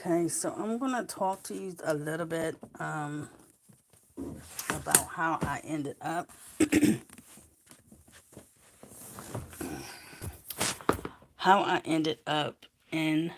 Okay, so I'm gonna talk to you a little bit about how I ended up in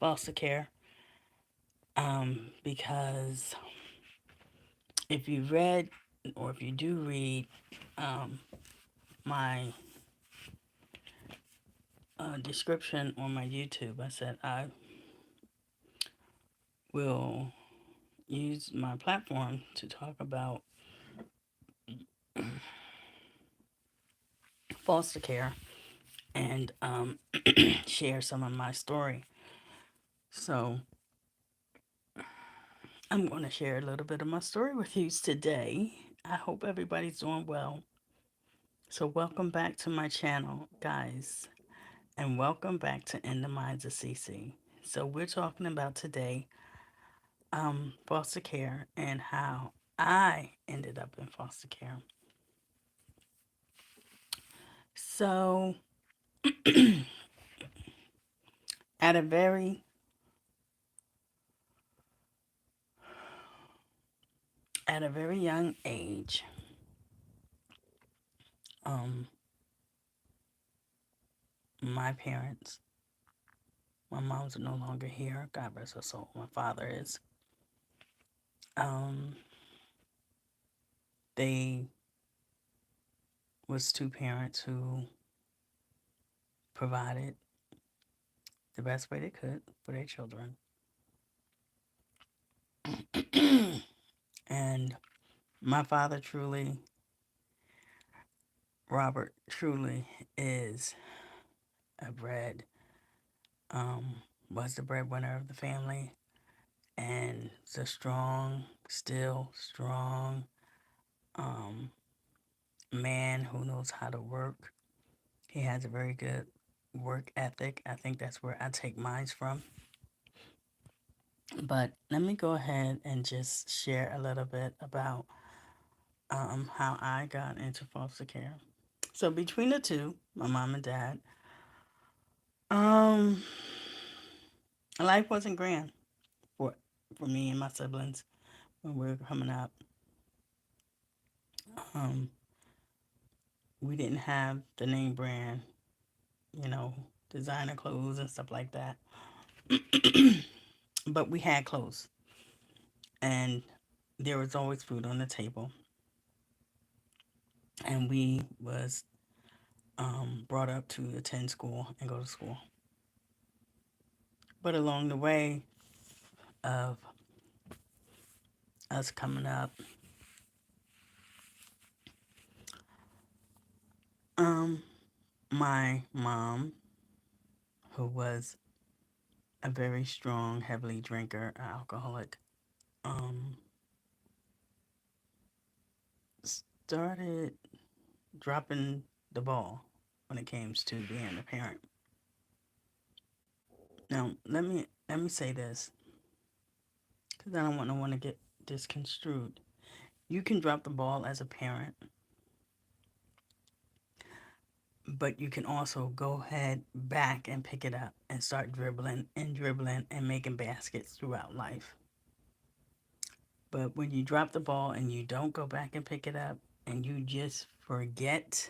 foster care. Because if you read or if you do read um, my description on my YouTube, I said I will use my platform to talk about foster care and share some of my story. So I'm going to share a little bit of my story with you today. I hope everybody's doing well. So, welcome back to my channel, guys, and welcome back to In the Minds of Cece. So, we're talking about today foster care and how I ended up in foster care. So, at a very young age, um, my parents, my mom's no longer here. God rest her soul. My father is. Um, they was two parents who provided the best way they could for their children. And my father truly, Robert, truly is a bread, was the breadwinner of the family, and is a strong, still strong um, man who knows how to work. He has a very good work ethic. I think that's where I take mine from. But let me go ahead and just share a little bit about how I got into foster care. So between the two, my mom and dad, um, life wasn't grand for me and my siblings when we were coming up. Um, we didn't have the name brand, you know, designer clothes and stuff like that. But we had clothes, and there was always food on the table, and we was brought up to attend school and go to school. But along the way of us coming up, um, my mom, who was a very strong, heavily drinker, alcoholic, um, started dropping the ball when it came to being a parent. Now, let me say this, because I don't want no one to get misconstrued. You can drop the ball as a parent, but you can also go ahead back and pick it up and start dribbling and making baskets throughout life. But when you drop the ball and you don't go back and pick it up and you just forget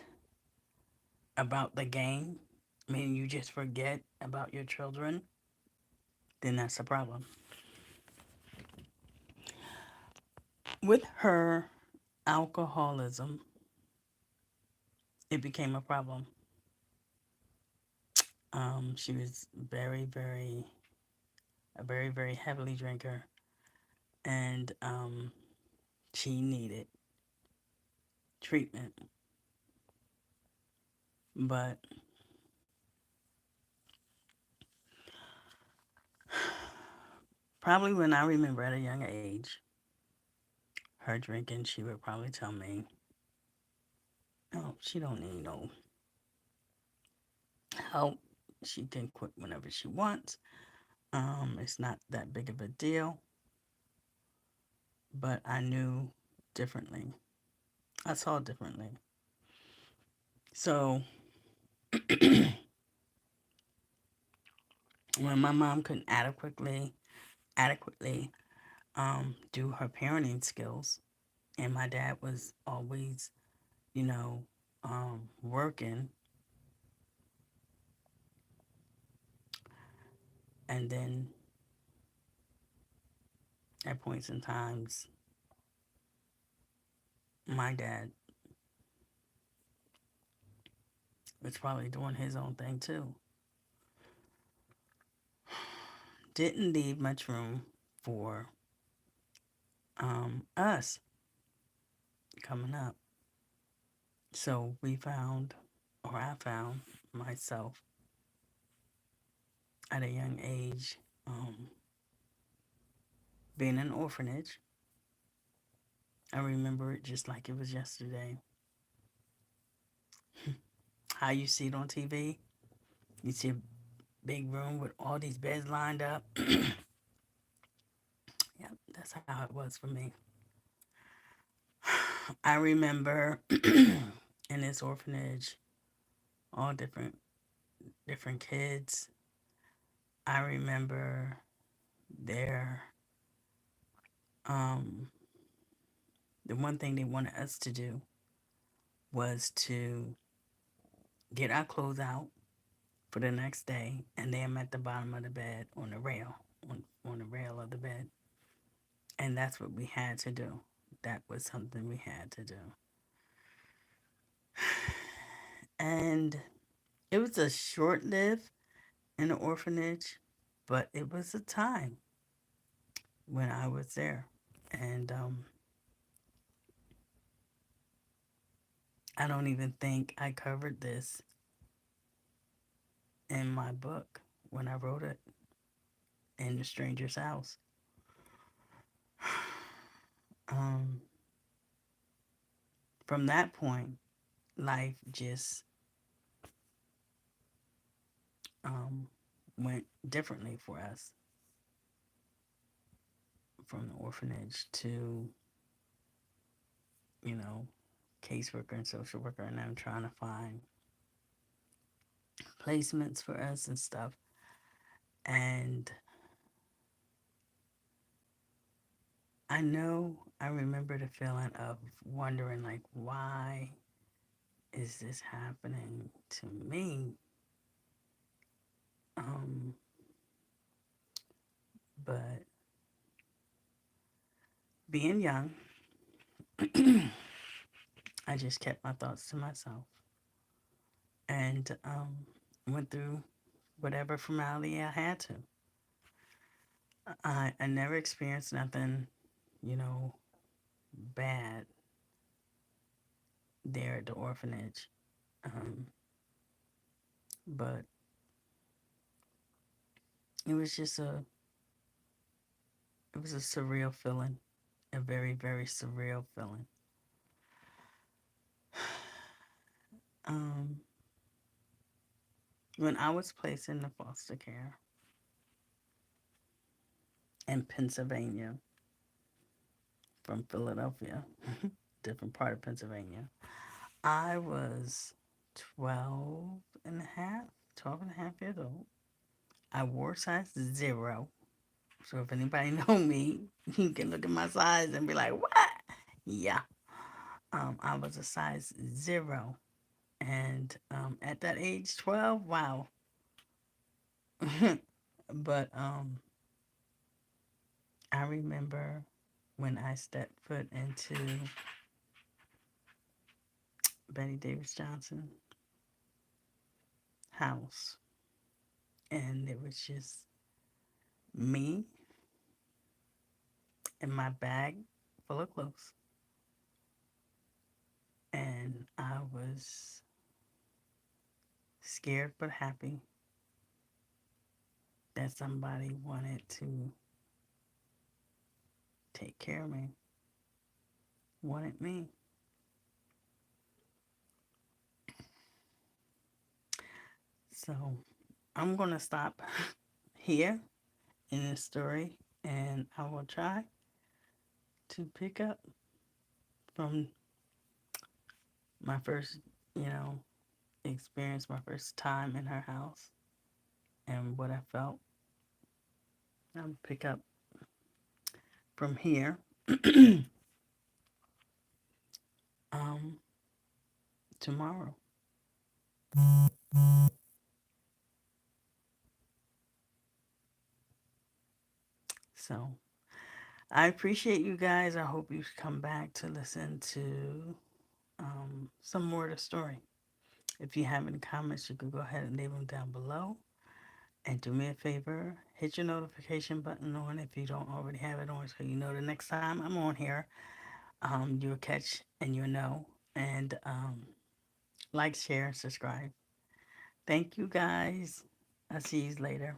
about the game, meaning you just forget about your children, then that's a problem. With her alcoholism, it became a problem. She was a very heavily drinker, and she needed treatment. But probably when I remember at a young age, her drinking, she would probably tell me, "No, she don't need no help. She can quit whenever she wants. It's not that big of a deal." But I knew differently. I saw differently. So When my mom couldn't adequately do her parenting skills, and my dad was always, you know, working, and then at points in times, my dad was probably doing his own thing too. Didn't leave much room for us coming up. So we found, or I found myself at a young age, being in an orphanage. I remember it just like it was yesterday. How you see it on TV, you see a big room with all these beds lined up. Yep, that's how it was for me. I remember in this orphanage, all different kids. I remember their um the one thing they wanted us to do was to get our clothes out for the next day and lay them at the bottom of the bed on the rail, on the rail of the bed. And that's what we had to do. That was something we had to do. And it was a short live in the orphanage, but it was a time when I was there. And I don't even think I covered this in my book when I wrote it in The Stranger's House. Um, from that point, life just um, went differently for us from the orphanage to, you know, caseworker and social worker, and I'm trying to find placements for us and stuff. And I remember the feeling of wondering, like, why is this happening to me? Um, but being young, I just kept my thoughts to myself and went through whatever formality I had to. I never experienced nothing, you know, bad there at the orphanage. Um, but it was just it was a surreal feeling, a very, very surreal feeling. Um, when I was placed into foster care in Pennsylvania from Philadelphia, different part of Pennsylvania, I was 12 and a half, 12 and a half years old. I wore size zero. So if anybody know me, you can look at my size and be like, what? Yeah. I was a size zero. And at that age, 12, wow. But I remember when I stepped foot into Betty Davis Johnson house, and it was just me and my bag full of clothes. And I was scared but happy that somebody wanted to take care of me, wanted me. So I'm going to stop here in this story and I will try to pick up from my first, you know, experience, my first time in her house and what I felt I'll pick up from here um, tomorrow. So I appreciate you guys. I hope you come back to listen to some more of the story. If you have any comments, you could go ahead and leave them down below. And do me a favor, hit your notification button on if you don't already have it on so you know the next time I'm on here, you'll catch and you'll know. And like, share, subscribe. Thank you guys. I'll see you later.